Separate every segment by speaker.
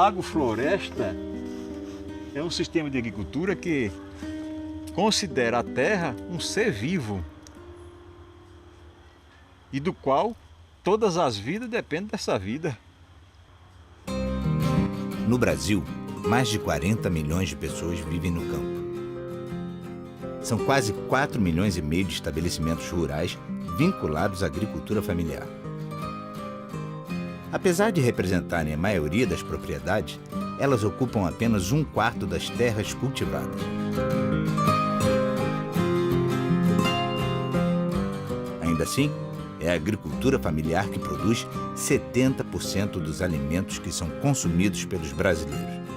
Speaker 1: agrofloresta é um sistema de agricultura que considera a terra um ser vivo e do qual todas as vidas dependem dessa vida.
Speaker 2: No Brasil, mais de 40 milhões de pessoas vivem no campo. São quase 4 milhões e meio de estabelecimentos rurais vinculados à agricultura familiar. Apesar de representarem a maioria das propriedades, elas ocupam apenas 1/4 das terras cultivadas. Ainda assim, é a agricultura familiar que produz 70% dos alimentos que são consumidos pelos brasileiros.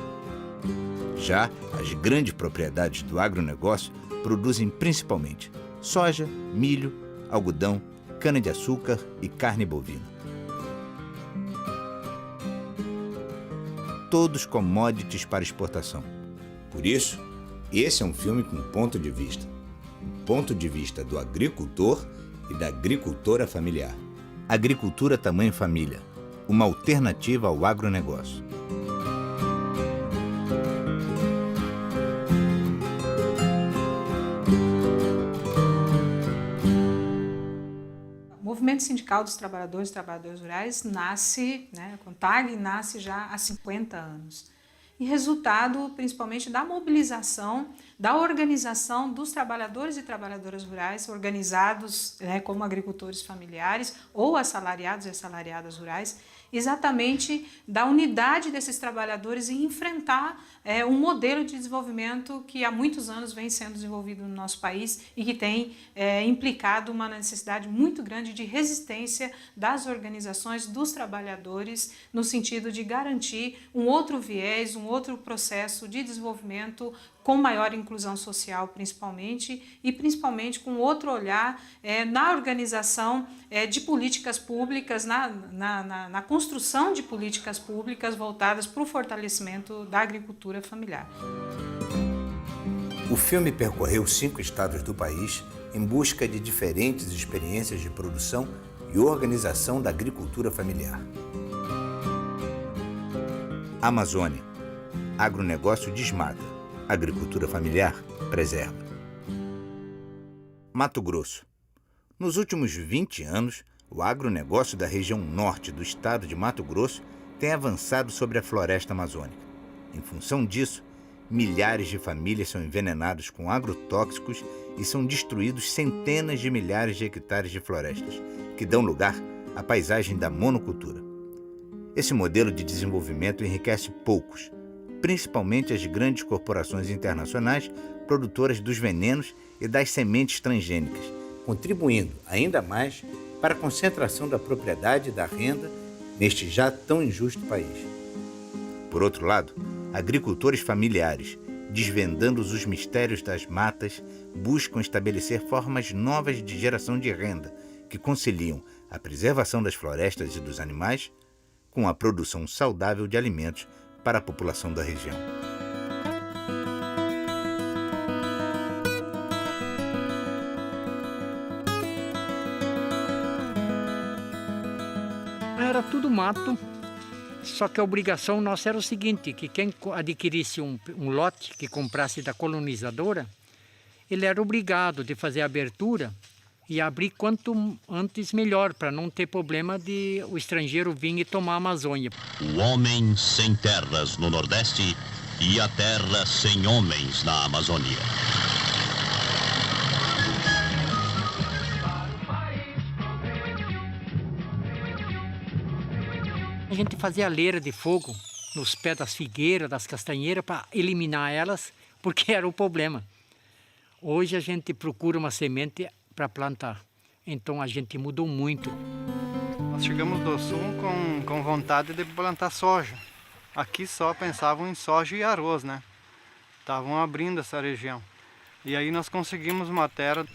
Speaker 2: Já as grandes propriedades do agronegócio produzem principalmente soja, milho, algodão, cana-de-açúcar e carne bovina. Todos commodities para exportação. Por isso, esse é um filme com ponto de vista. O ponto de vista do agricultor e da agricultora familiar. Agricultura tamanho família, uma alternativa ao agronegócio.
Speaker 3: O Movimento Sindical dos Trabalhadores e Trabalhadoras Rurais nasce, a CONTAG nasce já há 50 anos. E resultado principalmente da mobilização, da organização dos trabalhadores e trabalhadoras rurais, organizados como agricultores familiares ou assalariados e assalariadas rurais, exatamente da unidade desses trabalhadores e enfrentar um modelo de desenvolvimento que há muitos anos vem sendo desenvolvido no nosso país e que tem implicado uma necessidade muito grande de resistência das organizações dos trabalhadores no sentido de garantir um outro viés, um outro processo de desenvolvimento com maior inclusão social principalmente e principalmente com outro olhar na organização de políticas públicas, na construção de políticas públicas voltadas para o fortalecimento da agricultura familiar.
Speaker 2: O filme percorreu 5 estados do país em busca de diferentes experiências de produção e organização da agricultura familiar. Amazônia. Agronegócio desmata. Agricultura familiar preserva. Mato Grosso. Nos últimos 20 anos, o agronegócio da região norte do estado de Mato Grosso tem avançado sobre a floresta amazônica. Em função disso, milhares de famílias são envenenadas com agrotóxicos e são destruídos centenas de milhares de hectares de florestas, que dão lugar à paisagem da monocultura. Esse modelo de desenvolvimento enriquece poucos, principalmente as grandes corporações internacionais produtoras dos venenos e das sementes transgênicas, contribuindo ainda mais para a concentração da propriedade e da renda neste já tão injusto país. Por outro lado, agricultores familiares, desvendando os mistérios das matas, buscam estabelecer formas novas de geração de renda que conciliam a preservação das florestas e dos animais com a produção saudável de alimentos para a população da região.
Speaker 4: Era tudo mato, só que a obrigação nossa era o seguinte, que quem adquirisse um lote, que comprasse da colonizadora, ele era obrigado de fazer a abertura e abrir quanto antes melhor, para não ter problema de o estrangeiro vir e tomar a Amazônia.
Speaker 5: O homem sem terras no Nordeste e a terra sem homens na Amazônia.
Speaker 4: A gente fazia leira de fogo nos pés das figueiras, das castanheiras, para eliminar elas, porque era o problema. Hoje a gente procura uma semente para plantar. Então a gente mudou muito.
Speaker 6: Nós chegamos do sul com vontade de plantar soja. Aqui só pensavam em soja e arroz, né? Estavam abrindo essa região. E aí nós conseguimos uma terra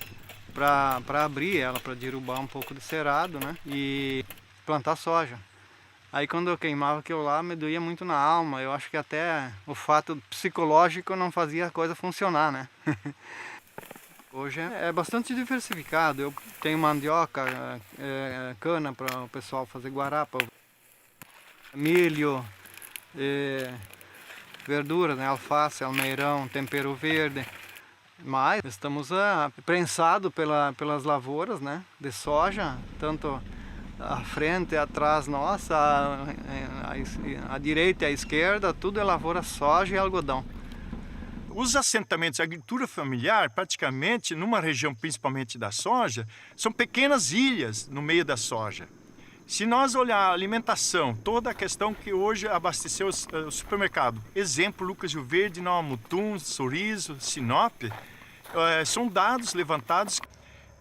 Speaker 6: para abrir ela, para derrubar um pouco de cerrado, né? E plantar soja. Aí quando eu queimava aquilo lá, me doía muito na alma. Eu acho que até o fato psicológico não fazia a coisa funcionar, né? Hoje é bastante diversificado. Eu tenho mandioca, cana para o pessoal fazer guarapa, milho, verduras, né? Alface, almeirão, tempero verde. Mas estamos prensados pelas lavouras, né? De soja, tanto à frente e atrás nossa, à direita e à esquerda, tudo é lavoura, soja e algodão.
Speaker 1: Os assentamentos, a agricultura familiar, praticamente, numa região principalmente da soja, são pequenas ilhas no meio da soja. Se nós olhar a alimentação, toda a questão que hoje abasteceu o supermercado, exemplo, Lucas Rio Verde, Nova Mutum, Sorriso, Sinop, são dados levantados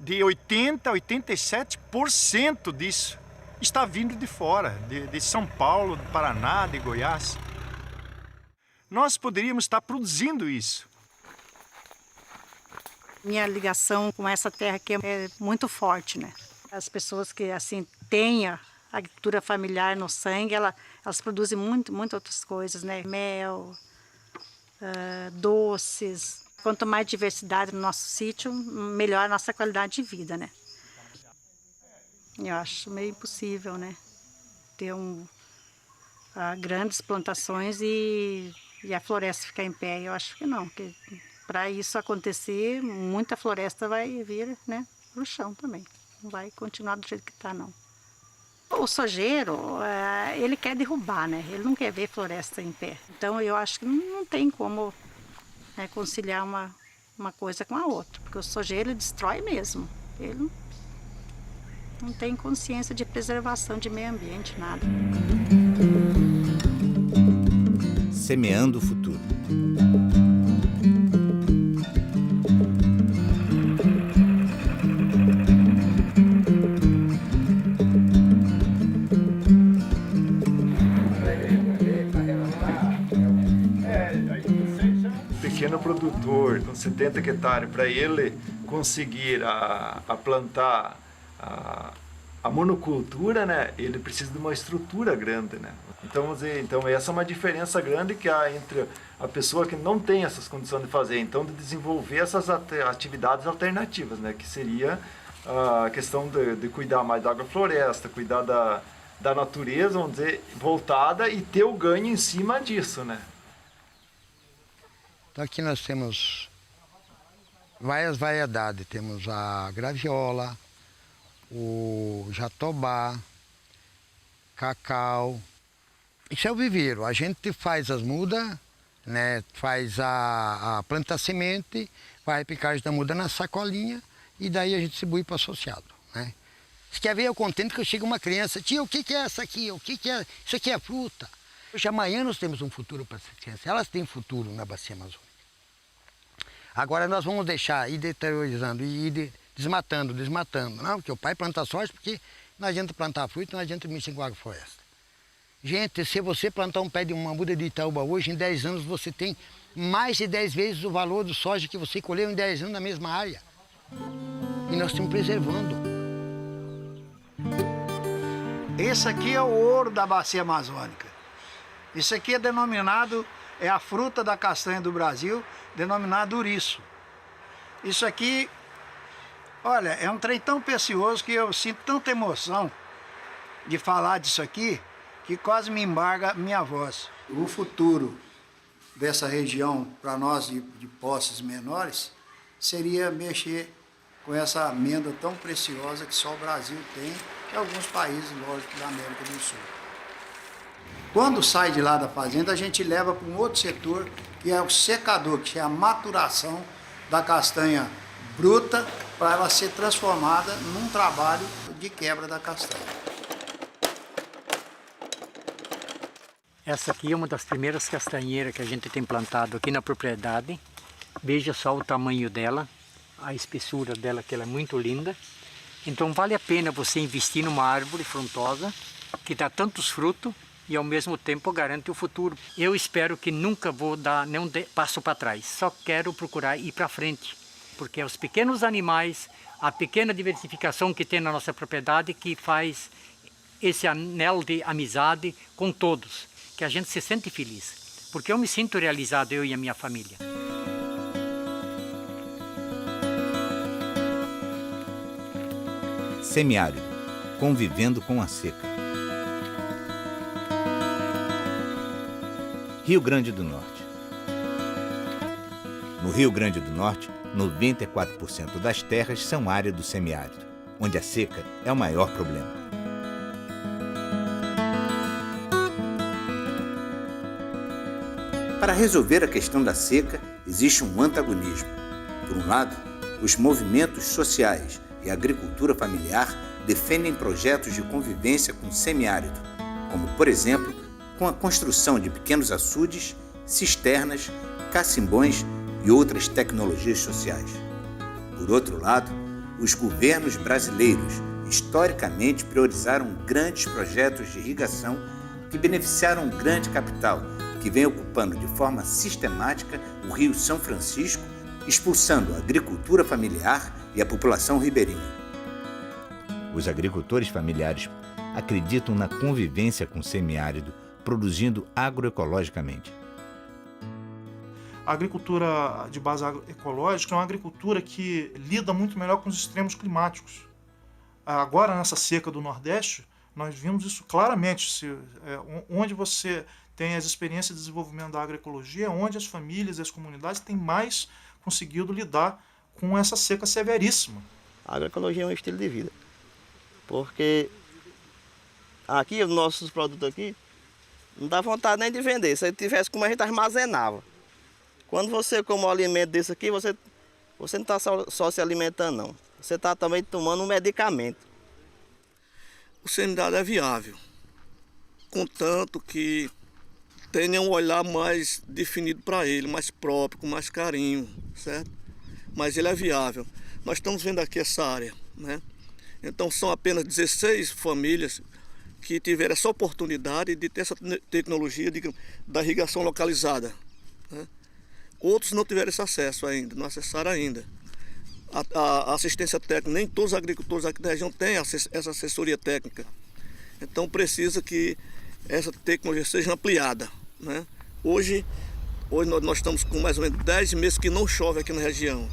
Speaker 1: de 80% a 87% disso está vindo de fora, de São Paulo, do Paraná, de Goiás. Nós poderíamos estar produzindo isso.
Speaker 7: Minha ligação com essa terra aqui é muito forte, né? As pessoas que assim têm a agricultura familiar no sangue, elas produzem muito outras coisas, né? Mel, doces. Quanto mais diversidade no nosso sítio, melhor a nossa qualidade de vida, né? Eu acho meio impossível, né? Ter grandes plantações e a floresta ficar em pé. Eu acho que não, porque para isso acontecer, muita floresta vai vir, né, pro chão também. Não vai continuar do jeito que está, não. O sojeiro, ele quer derrubar, né? Ele não quer ver floresta em pé. Então eu acho que não tem como conciliar uma coisa com a outra, porque o sojeiro ele destrói mesmo. Ele não tem consciência de preservação de meio ambiente, nada.
Speaker 2: Semeando o futuro.
Speaker 8: Pequeno produtor com 70 hectares, para ele conseguir plantar a monocultura, né, ele precisa de uma estrutura grande, né? Então essa é uma diferença grande que há entre a pessoa que não tem essas condições de fazer, então de desenvolver essas atividades alternativas, né, que seria a questão de cuidar mais da agrofloresta, cuidar da natureza, vamos dizer, voltada e ter o ganho em cima disso, né?
Speaker 9: Então aqui nós temos várias variedades, temos a graviola, o jatobá, cacau. Isso é o viveiro, a gente faz as mudas, né, faz a planta semente, vai a picagem da muda na sacolinha e daí a gente distribui para o associado, né? Você quer ver, eu contento que chega uma criança, tia, o que é essa aqui? O que é? Isso aqui é fruta. Hoje, amanhã nós temos um futuro para essas crianças, elas têm futuro na bacia amazônica. Agora nós vamos deixar ir deteriorizando e ir desmatando, não, porque o pai planta soja, porque não adianta plantar fruta, não adianta mexer com agrofloresta. Gente, se você plantar um pé de uma muda de Itaúba hoje, em 10 anos você tem mais de 10 vezes o valor do soja que você colheu em 10 anos na mesma área. E nós estamos preservando.
Speaker 10: Esse aqui é o ouro da bacia amazônica. Isso aqui é a fruta da castanha do Brasil, denominado ouriço. Isso aqui, olha, é um trem tão precioso que eu sinto tanta emoção de falar disso aqui, que quase me embarga minha voz. O futuro dessa região, para nós de posses menores, seria mexer com essa amêndoa tão preciosa que só o Brasil tem e alguns países, lógico, da América do Sul. Quando sai de lá da fazenda, a gente leva para um outro setor, que é o secador, que é a maturação da castanha bruta, para ela ser transformada num trabalho de quebra da castanha.
Speaker 4: Essa aqui é uma das primeiras castanheiras que a gente tem plantado aqui na propriedade. Veja só o tamanho dela, a espessura dela, que ela é muito linda. Então vale a pena você investir numa árvore frondosa que dá tantos frutos e ao mesmo tempo garante o futuro. Eu espero que nunca vou dar nenhum passo para trás, só quero procurar ir para frente, porque é os pequenos animais, a pequena diversificação que tem na nossa propriedade que faz esse anel de amizade com todos, que a gente se sente feliz, porque eu me sinto realizado, eu e a minha família.
Speaker 2: Semiárido, convivendo com a seca. Rio Grande do Norte. No Rio Grande do Norte, 94% das terras são área do semiárido, onde a seca é o maior problema. Para resolver a questão da seca, existe um antagonismo. Por um lado, os movimentos sociais e a agricultura familiar defendem projetos de convivência com o semiárido, como, por exemplo, com a construção de pequenos açudes, cisternas, cacimbões e outras tecnologias sociais. Por outro lado, os governos brasileiros historicamente priorizaram grandes projetos de irrigação que beneficiaram um grande capital que vem ocupando de forma sistemática o Rio São Francisco, expulsando a agricultura familiar e a população ribeirinha. Os agricultores familiares acreditam na convivência com o semiárido, produzindo agroecologicamente.
Speaker 11: A agricultura de base agroecológica é uma agricultura que lida muito melhor com os extremos climáticos. Agora, nessa seca do Nordeste, nós vimos isso claramente. Onde você tem as experiências de desenvolvimento da agroecologia, onde as famílias e as comunidades têm mais conseguido lidar com essa seca severíssima.
Speaker 12: A agroecologia é um estilo de vida, porque aqui, os nossos produtos aqui, não dá vontade nem de vender. Se tivesse como a gente armazenava. Quando você come um alimento desse aqui, você não está só se alimentando, não. Você está também tomando um medicamento.
Speaker 13: O semiárido é viável, contanto que tenha um olhar mais definido para ele, mais próprio, com mais carinho, certo? Mas ele é viável. Nós estamos vendo aqui essa área, né? Então são apenas 16 famílias que tiveram essa oportunidade de ter essa tecnologia da irrigação localizada, né? Outros não tiveram esse acesso ainda, não acessaram ainda. A assistência técnica, nem todos os agricultores aqui da região têm essa assessoria técnica. Então precisa que essa tecnologia seja ampliada, né? Hoje nós estamos com mais ou menos 10 meses que não chove aqui na região.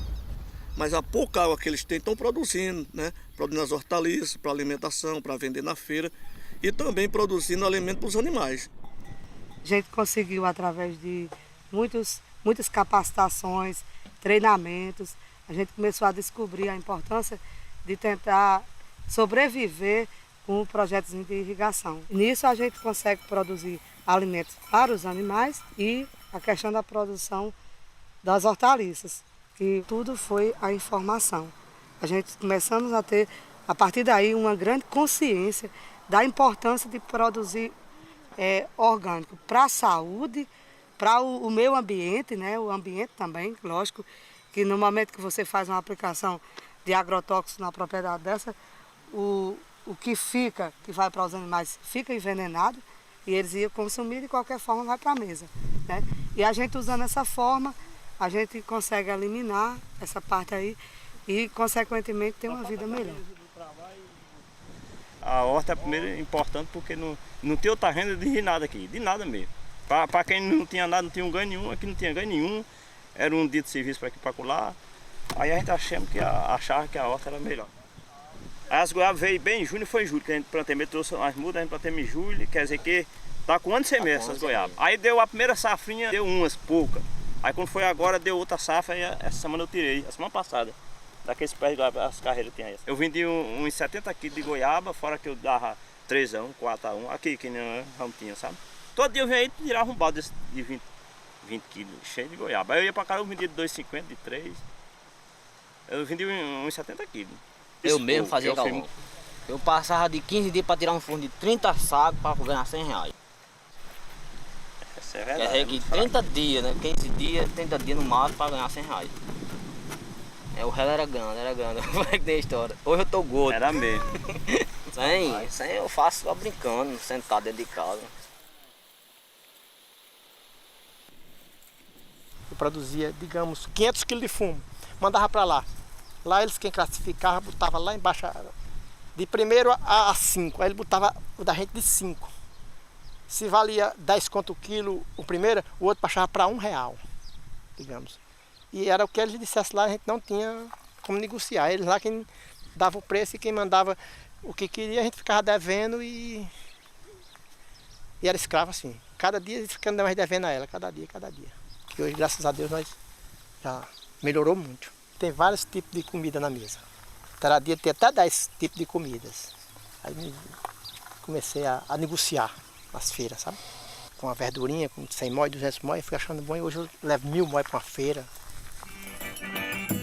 Speaker 13: Mas a pouca água que eles têm estão produzindo, né? Produzindo as hortaliças para alimentação, para vender na feira e também produzindo alimento para os animais.
Speaker 14: A gente conseguiu, através de muitas capacitações, treinamentos, a gente começou a descobrir a importância de tentar sobreviver com projetos de irrigação. Nisso a gente consegue produzir alimentos para os animais e a questão da produção das hortaliças, que tudo foi a informação. A gente começamos a ter, a partir daí, uma grande consciência da importância de produzir orgânico para a saúde, para o meio ambiente, né? O ambiente também, lógico, que no momento que você faz uma aplicação de agrotóxicos na propriedade dessa, o que fica, que vai para os animais, fica envenenado e eles iam consumir de qualquer forma, vai para a mesa, né? E a gente usando essa forma, a gente consegue eliminar essa parte aí e, consequentemente, ter uma vida melhor.
Speaker 12: A horta é primeiro importante porque não tem outra renda de nada aqui, de nada mesmo. Para quem não tinha nada, não tinha um ganho nenhum, aqui não tinha ganho nenhum, era um dia de serviço para aqui para colar. Aí a gente achava que a horta era melhor. Aí as goiabas veio bem em junho, foi em julho, que a gente plantei, trouxe as mudas, a gente plantei em julho, quer dizer que tá com um ano de semente essas goiabas. Aí deu a primeira safrinha, deu umas poucas. Aí quando foi agora, deu outra safra e essa semana eu tirei, a semana passada. Daqueles pés de goiaba, as carreiras tinham essa. Eu vendi uns 70 quilos de goiaba, fora que eu dava 3 a 1, 4 a 1, aqui que não tinha, sabe? Todo dia eu vinha aí e tirava um balde de 20 quilos, cheio de goiaba. Aí eu ia pra casa, eu vendia de 2,50, de 3. Eu vendi uns 70 quilos.
Speaker 15: Eu mesmo fazia galão. Eu passava de 15 dias para tirar um forno de 30 sacos para ganhar R$100.
Speaker 12: Isso é verdade.
Speaker 15: É que 30 dias, né? 15 dias, 30 dias no mato para ganhar R$100. O réu era grande, como é que tem a história? Hoje eu tô gordo.
Speaker 12: Era mesmo.
Speaker 15: Sem eu faço só brincando, sentado dentro de casa.
Speaker 16: Eu produzia, digamos, 500 quilos de fumo, mandava para lá. Lá eles quem classificava, botava lá embaixo, de 1º a 5, aí ele botava o da gente de 5. Se valia 10 conto o quilo o primeiro, o outro baixava para R$1, digamos. E era o que eles dissessem lá, a gente não tinha como negociar. Eles lá quem dava o preço e quem mandava o que queria, a gente ficava devendo e era escravo assim. cada dia ficando mais devendo a ela, cada dia. Que hoje, graças a Deus, nós já melhorou muito. Tem vários tipos de comida na mesa. Cada dia tem até 10 tipos de comidas. Aí comecei a negociar nas feiras, sabe? Com a verdurinha, com 100 móis, 200 móis, fui achando bom e hoje eu levo 1000 móis para uma feira.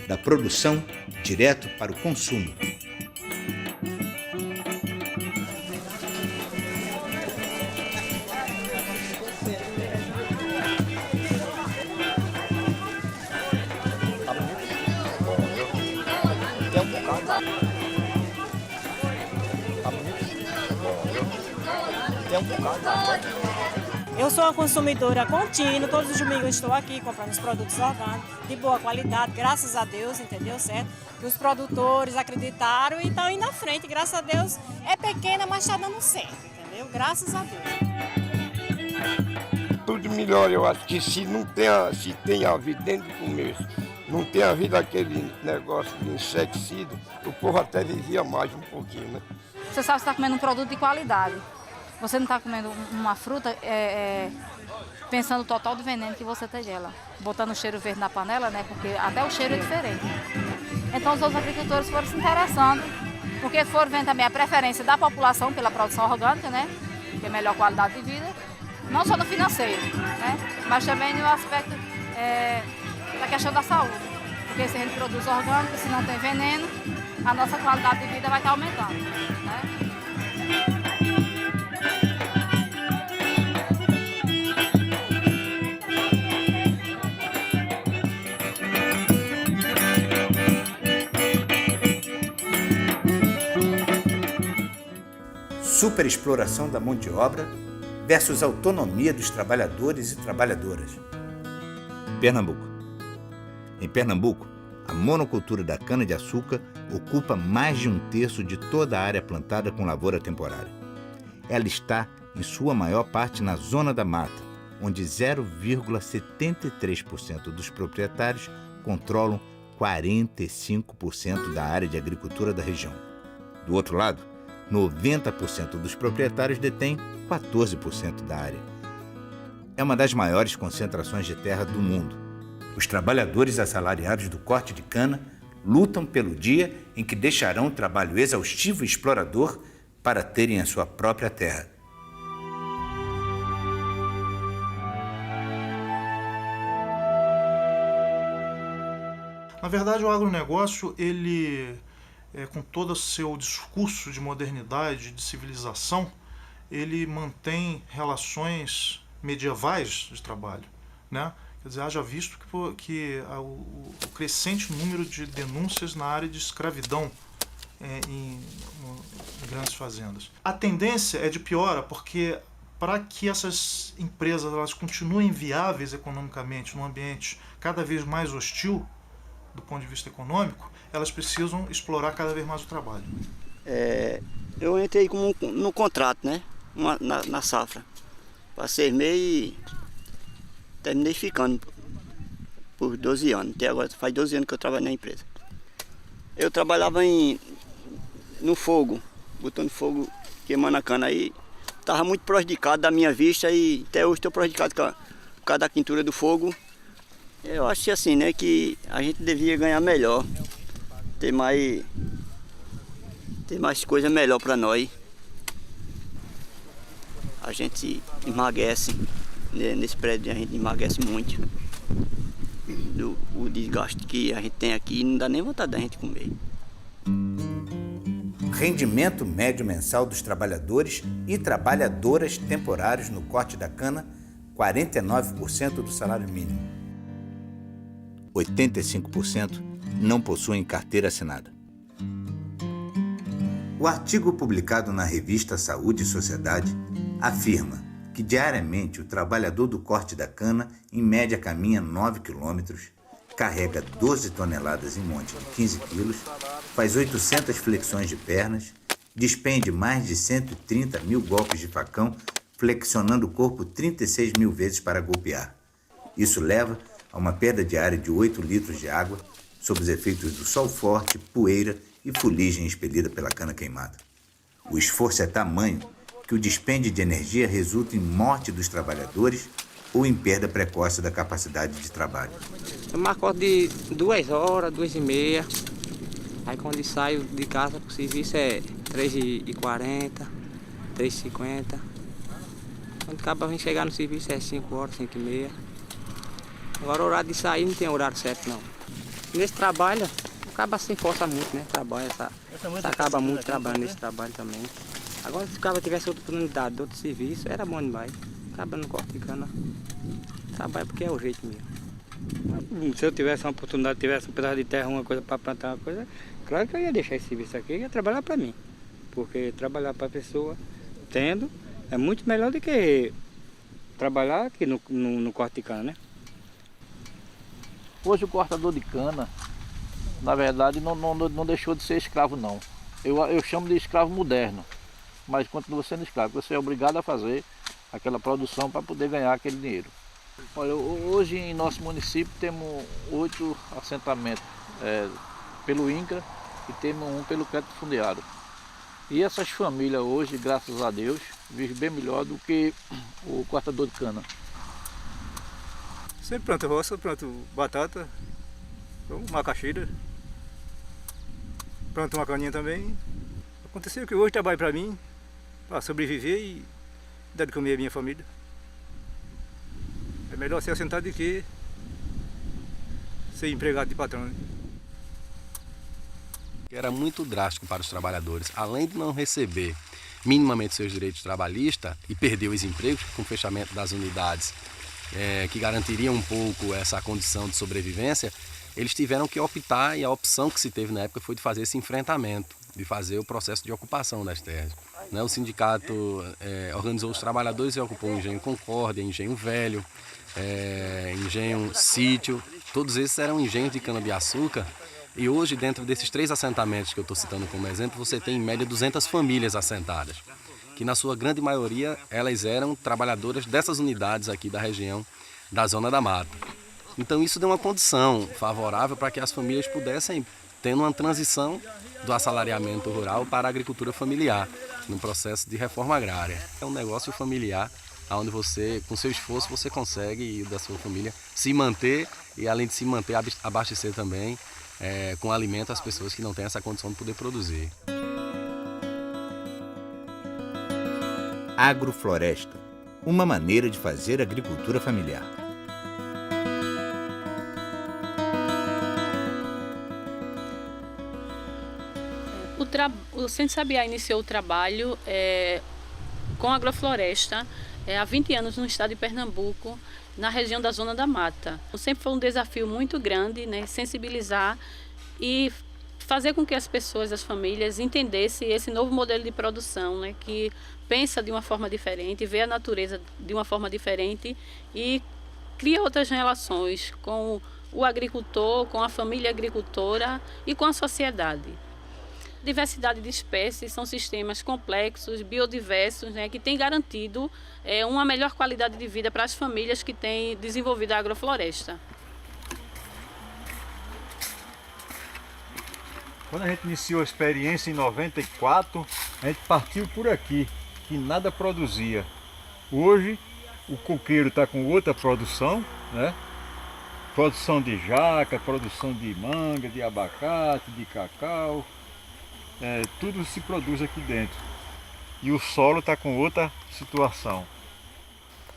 Speaker 2: Da produção direto para o consumo.
Speaker 17: Eu sou uma consumidora contínua, todos os domingos estou aqui comprando os produtos orgânicos, de boa qualidade, graças a Deus, entendeu, certo? Que os produtores acreditaram e estão indo à frente, graças a Deus. É pequena, mas está dando certo, entendeu? Graças a Deus.
Speaker 18: Tudo melhor, eu acho que se tem havido dentro do comércio, não tem havido aquele negócio de inseticida, o povo até vivia mais um pouquinho, né?
Speaker 19: Você sabe que está comendo um produto de qualidade. Você não está comendo uma fruta pensando no total do veneno que você tem dela. Botando o cheiro verde na panela, né? Porque até o cheiro é diferente. Então os outros agricultores foram se interessando, porque foram vendo também a preferência da população pela produção orgânica, né? Que é melhor qualidade de vida. Não só no financeiro, né? Mas também no aspecto da questão da saúde. Porque se a gente produz orgânico, se não tem veneno, a nossa qualidade de vida vai estar aumentando, né?
Speaker 2: Superexploração da mão de obra versus autonomia dos trabalhadores e trabalhadoras. Pernambuco. Em Pernambuco, a monocultura da cana-de-açúcar ocupa mais de 1/3 de toda a área plantada com lavoura temporária. Ela está, em sua maior parte, na zona da mata, onde 0,73% dos proprietários controlam 45% da área de agricultura da região. Do outro lado, 90% dos proprietários detêm 14% da área. É uma das maiores concentrações de terra do mundo. Os trabalhadores assalariados do corte de cana lutam pelo dia em que deixarão o trabalho exaustivo e explorador para terem a sua própria terra.
Speaker 11: Na verdade, o agronegócio, ele, com todo o seu discurso de modernidade, de civilização, ele mantém relações medievais de trabalho, né? Quer dizer, haja visto que o crescente número de denúncias na área de escravidão em grandes fazendas. A tendência é de piora, porque para que essas empresas elas continuem viáveis economicamente num ambiente cada vez mais hostil do ponto de vista econômico, elas precisam explorar cada vez mais o trabalho.
Speaker 20: Eu entrei no contrato, né? Na safra. Passei meio e terminei ficando por 12 anos. Até agora faz 12 anos que eu trabalho na empresa. Eu trabalhava no fogo, botando fogo, queimando a cana. Aí estava muito prejudicado da minha vista e até hoje estou prejudicado por causa da quintura do fogo. Eu acho assim, né, que a gente devia ganhar melhor, ter mais coisa melhor para nós. A gente emagrece, né, nesse prédio a gente emagrece muito. O desgaste que a gente tem aqui não dá nem vontade da gente comer.
Speaker 2: Rendimento médio mensal dos trabalhadores e trabalhadoras temporários no corte da cana, 49% do salário mínimo. 85% não possuem carteira assinada. O artigo publicado na revista Saúde e Sociedade afirma que diariamente o trabalhador do corte da cana, em média, caminha 9 quilômetros, carrega 12 toneladas em monte de 15 quilos, faz 800 flexões de pernas, despende mais de 130 mil golpes de facão, flexionando o corpo 36 mil vezes para golpear. Isso leva a uma perda diária de 8 litros de água, sob os efeitos do sol forte, poeira e fuligem expelida pela cana queimada. O esforço é tamanho que o dispêndio de energia resulta em morte dos trabalhadores ou em perda precoce da capacidade de trabalho.
Speaker 21: Eu marco de 2 horas, 2h30. Aí quando saio de casa para o serviço é 3h40, 3h50. Quando acaba vem chegar no serviço é 5 horas, 5h30. Agora o horário de sair não tem horário certo não. Nesse trabalho, acaba se força muito, né? Trabalho, acaba muito trabalhando nesse trabalho também. Agora se o cara tivesse outra oportunidade de outro serviço, era bom demais. Acaba não corta de cana. Trabalho porque é o jeito mesmo. Se eu tivesse uma oportunidade, tivesse um pedaço de terra, uma coisa para plantar uma coisa, claro que eu ia deixar esse serviço aqui e ia trabalhar para mim. Porque trabalhar para a pessoa, tendo, é muito melhor do que trabalhar aqui no corte de cana, né?
Speaker 22: Hoje o cortador de cana, na verdade, não deixou de ser escravo, não. Eu chamo de escravo moderno, mas continua sendo escravo. Você é obrigado a fazer aquela produção para poder ganhar aquele dinheiro. Olha, hoje em nosso município temos 8 assentamentos pelo INCRA e temos um pelo crédito fundiário. E essas famílias hoje, graças a Deus, vivem bem melhor do que o cortador de cana.
Speaker 23: Sempre planto roça, planto batata, macaxeira, planto uma caninha também. Aconteceu que hoje trabalho para mim, para sobreviver e dar de comer a minha família. É melhor ser assentado do que ser empregado de patrão, né?
Speaker 24: Era muito drástico para os trabalhadores. Além de não receber minimamente seus direitos trabalhistas e perder os empregos com o fechamento das unidades que garantiriam um pouco essa condição de sobrevivência, eles tiveram que optar, e a opção que se teve na época foi de fazer esse enfrentamento, de fazer o processo de ocupação das terras. O sindicato organizou os trabalhadores e ocupou o Engenho Concórdia, Engenho Velho, Engenho Sítio. Todos esses eram engenhos de cana-de-açúcar. E hoje, dentro desses 3 assentamentos que eu estou citando como exemplo, você tem em média 200 famílias assentadas, que na sua grande maioria elas eram trabalhadoras dessas unidades aqui da região da Zona da Mata. Então isso deu uma condição favorável para que as famílias pudessem ter uma transição do assalariamento rural para a agricultura familiar, no processo de reforma agrária. É um negócio familiar, onde você, com seu esforço, você consegue, e da sua família, se manter e, além de se manter, abastecer também com alimento as pessoas que não têm essa condição de poder produzir.
Speaker 2: Agrofloresta, uma maneira de fazer agricultura familiar.
Speaker 25: O Centro Sabiá iniciou o trabalho com agrofloresta há 20 anos no estado de Pernambuco, na região da Zona da Mata. Sempre foi um desafio muito grande, né, sensibilizar e fazer com que as pessoas, as famílias, entendessem esse novo modelo de produção, né, que pensa de uma forma diferente, vê a natureza de uma forma diferente e cria outras relações com o agricultor, com a família agricultora e com a sociedade. Diversidade de espécies são sistemas complexos, biodiversos, né, que têm garantido uma melhor qualidade de vida para as famílias que têm desenvolvido a agrofloresta.
Speaker 26: Quando a gente iniciou a experiência em 94, a gente partiu por aqui, que nada produzia. Hoje o coqueiro está com outra produção, né? Produção de jaca, produção de manga, de abacate, de cacau. Tudo se produz aqui dentro. E o solo está com outra situação.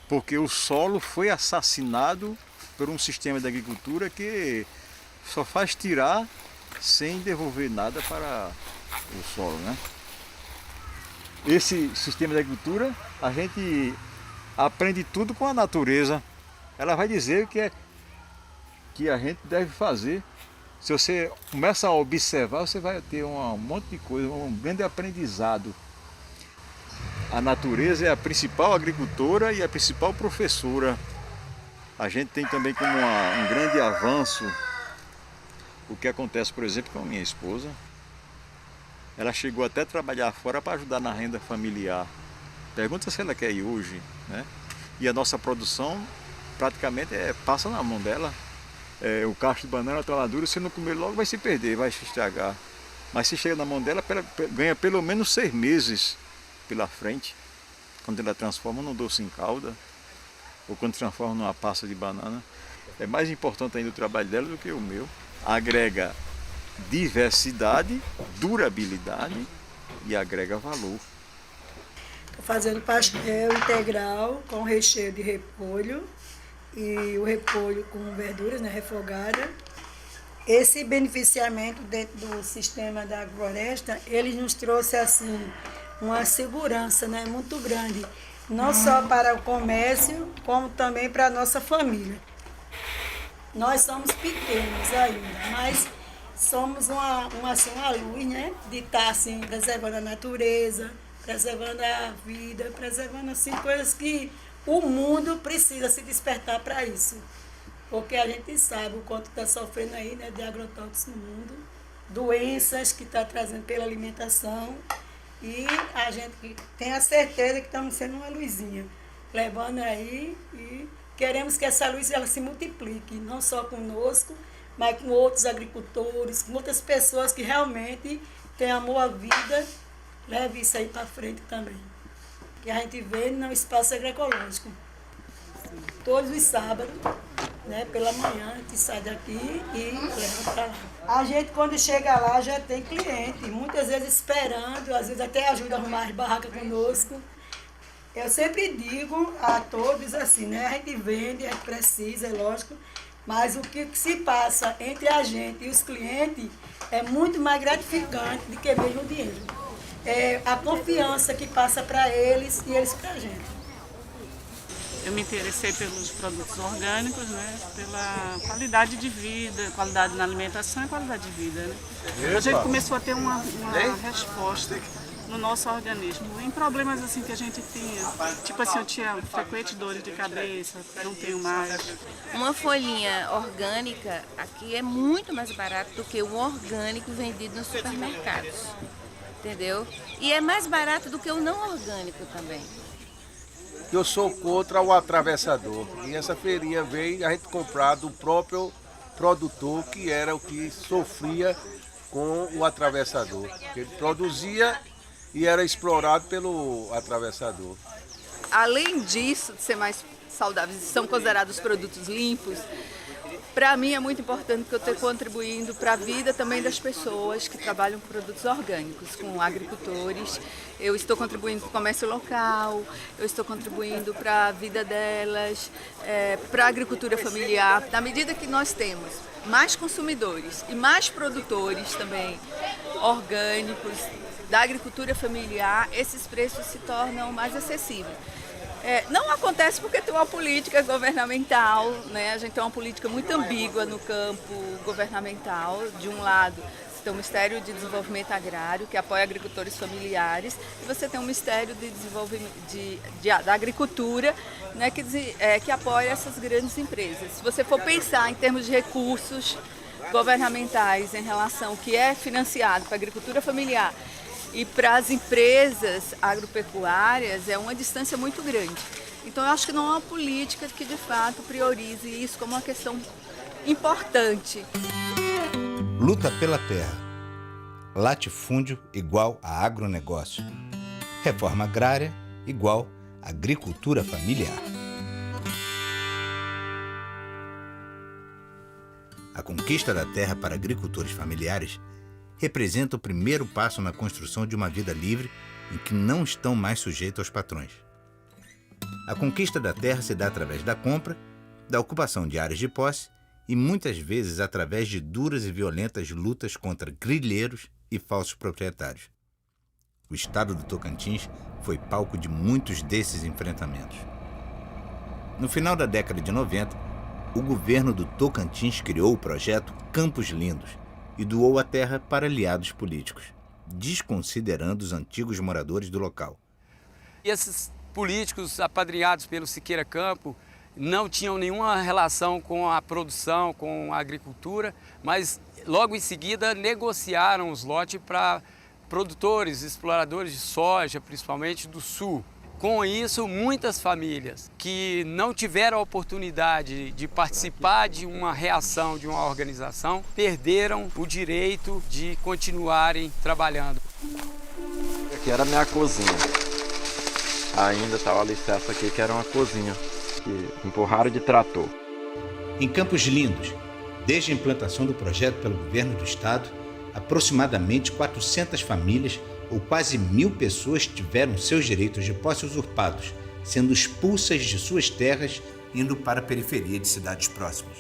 Speaker 1: Porque o solo foi assassinado por um sistema de agricultura que só faz tirar sem devolver nada para o solo, né? Esse sistema de agricultura, a gente aprende tudo com a natureza. Ela vai dizer o que a gente deve fazer. Se você começa a observar, você vai ter um monte de coisa, um grande aprendizado. A natureza é a principal agricultora e a principal professora. A gente tem também como um grande avanço o que acontece, por exemplo, com a minha esposa. Ela chegou até a trabalhar fora para ajudar na renda familiar. Pergunta se ela quer ir hoje, né? E a nossa produção praticamente passa na mão dela. O cacho de banana está lá duro, se não comer logo vai se perder, vai se estragar. Mas se chega na mão dela, ganha pelo menos 6 meses pela frente.
Speaker 26: quando ela transforma num doce em calda, ou quando transforma numa pasta de banana, é mais importante ainda o trabalho dela do que o meu. Agrega diversidade, durabilidade e agrega valor.
Speaker 3: Estou fazendo pastel integral com recheio de repolho e o repolho com verduras, né, refogada. Esse beneficiamento dentro do sistema da agrofloresta, ele nos trouxe assim uma segurança, né, muito grande, não só para o comércio, como também para a nossa família. Nós somos pequenos ainda, mas somos uma luz, né, de estar assim, preservando a natureza, preservando a vida, preservando assim, coisas que o mundo precisa se despertar para isso. Porque a gente sabe o quanto está sofrendo aí, né, de agrotóxicos no mundo, doenças que está trazendo pela alimentação, e a gente tem a certeza que estamos sendo uma luzinha, levando aí, e queremos que essa luz ela se multiplique, não só conosco, mas com outros agricultores, com outras pessoas que realmente têm amor à vida, leve isso aí para frente também. Que a gente vê no espaço agroecológico. Todos os sábados, né, pela manhã, a gente sai daqui e leva para lá. A gente, quando chega lá, já tem cliente, muitas vezes esperando, às vezes até ajuda a arrumar as barracas conosco. Eu sempre digo a todos assim, né, a gente vende, a gente precisa, é lógico, mas o que se passa entre a gente e os clientes é muito mais gratificante do que mesmo o dinheiro. É a confiança que passa para eles e eles para a gente.
Speaker 5: Eu me interessei pelos produtos orgânicos, né, pela qualidade de vida, qualidade na alimentação e qualidade de vida. Né? A gente começou a ter uma resposta no nosso organismo, em problemas assim que a gente tinha. Tipo assim, eu tinha frequentes dores de cabeça, não tenho mais.
Speaker 6: Uma folhinha orgânica aqui é muito mais barato do que o orgânico vendido nos supermercados, entendeu? E é mais barato do que o não orgânico também.
Speaker 7: Eu sou contra o atravessador, e essa feirinha veio a gente comprar do próprio produtor, que era o que sofria com o atravessador. Ele produzia e era explorado pelo atravessador.
Speaker 8: Além disso, de ser mais saudáveis, são considerados produtos limpos, para mim é muito importante que eu estou contribuindo para a vida também das pessoas que trabalham com produtos orgânicos, com agricultores. Eu estou contribuindo para o comércio local, eu estou contribuindo para a vida delas, para a agricultura familiar. Na medida que nós temos mais consumidores e mais produtores também orgânicos, da agricultura familiar, esses preços se tornam mais acessíveis. Não acontece porque tem uma política governamental, né? A gente tem uma política muito ambígua no campo governamental. De um lado, você tem o Ministério de Desenvolvimento Agrário, que apoia agricultores familiares, e você tem o Ministério de Desenvolvimento da Agricultura, né, que apoia essas grandes empresas. Se você for pensar em termos de recursos governamentais em relação ao que é financiado para a agricultura familiar e para as empresas agropecuárias, é uma distância muito grande. Então, eu acho que não há uma política que, de fato, priorize isso como uma questão importante.
Speaker 2: Luta pela terra. Latifúndio igual a agronegócio. Reforma agrária igual a agricultura familiar. A conquista da terra para agricultores familiares representa o primeiro passo na construção de uma vida livre em que não estão mais sujeitos aos patrões. A conquista da terra se dá através da compra, da ocupação de áreas de posse e muitas vezes através de duras e violentas lutas contra grileiros e falsos proprietários. O estado do Tocantins foi palco de muitos desses enfrentamentos. No final da década de 90, o governo do Tocantins criou o projeto Campos Lindos e doou a terra para aliados políticos, desconsiderando os antigos moradores do local.
Speaker 9: E esses políticos apadrinhados pelo Siqueira Campo não tinham nenhuma relação com a produção, com a agricultura, mas logo em seguida negociaram os lotes para produtores, exploradores de soja, principalmente do sul. Com isso, muitas famílias que não tiveram a oportunidade de participar de uma reação, de uma organização, perderam o direito de continuarem trabalhando.
Speaker 27: Aqui era a minha cozinha.
Speaker 4: ainda está o alicerce aqui, que era uma cozinha, que empurraram de trator.
Speaker 2: Em Campos Lindos, desde a implantação do projeto pelo governo do estado, aproximadamente 400 famílias ou quase 1.000 pessoas tiveram seus direitos de posse usurpados, sendo expulsas de suas terras, indo para a periferia de cidades próximas.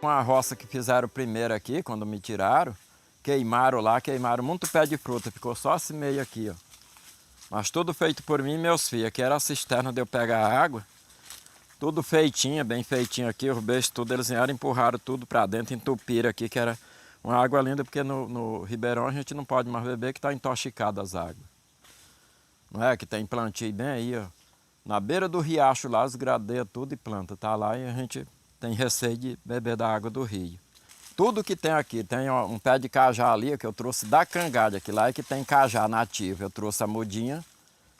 Speaker 4: Uma roça que fizeram primeiro aqui, quando me tiraram, queimaram muito pé de fruta, ficou só esse meio aqui, ó. Mas tudo feito por mim e meus filhos. Aqui era a cisterna de eu pegar água, tudo feitinho, bem feitinho aqui, os beijos tudo, eles vieram, empurraram tudo para dentro, entupiram aqui, que era uma água linda, porque no Ribeirão a gente não pode mais beber, que está intoxicada as águas. Não é? Que tem plantio bem aí, ó. Na beira do riacho lá, os gradeiam tudo e planta, tá lá e a gente tem receio de beber da água do rio. Tudo que tem aqui, tem um pé de cajá ali, que eu trouxe da Cangalha, que lá é que tem cajá nativo. Eu trouxe a mudinha,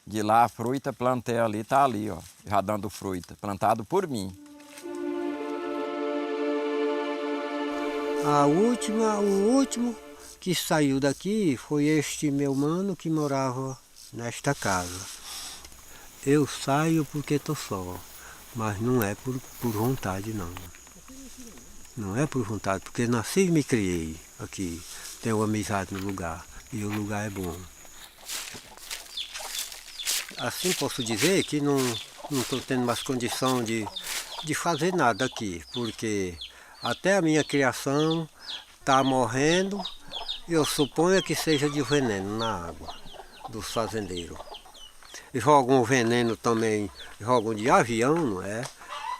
Speaker 4: de lá a fruta, plantei ali, tá ali, ó, já dando fruta, plantado por mim.
Speaker 10: O último que saiu daqui foi este meu mano que morava nesta casa. Eu saio porque estou só, mas não é por vontade não. Não é por vontade, porque nasci e me criei aqui, tenho amizade no lugar e o lugar é bom. Assim posso dizer que não estou tendo mais condição de fazer nada aqui, porque até a minha criação está morrendo, eu suponho que seja de veneno na água dos fazendeiros. Jogam veneno também, jogam de avião, não é?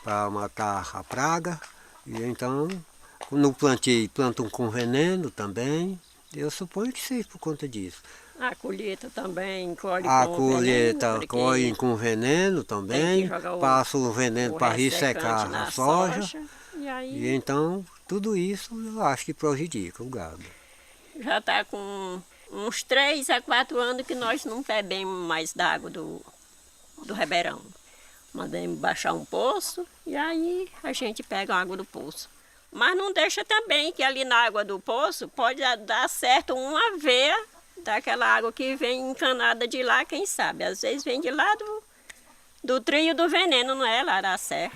Speaker 10: Para matar a praga. E então, no plantio, plantam com veneno também. Eu suponho que seja por conta disso.
Speaker 12: A colheita também colhe
Speaker 10: a
Speaker 12: com
Speaker 10: colheita
Speaker 12: veneno.
Speaker 10: Colhem com veneno também, passa o veneno para ressecar a soja. E então, tudo isso eu acho que prejudica o gado.
Speaker 12: Já está com uns 3 a 4 anos que nós não bebemos mais da água do Ribeirão. Mandamos baixar um poço e aí a gente pega a água do poço. Mas não deixa também que ali na água do poço pode dar certo uma veia daquela água que vem encanada de lá, quem sabe. Às vezes vem de lá do trio do veneno, não é? Lá da serra.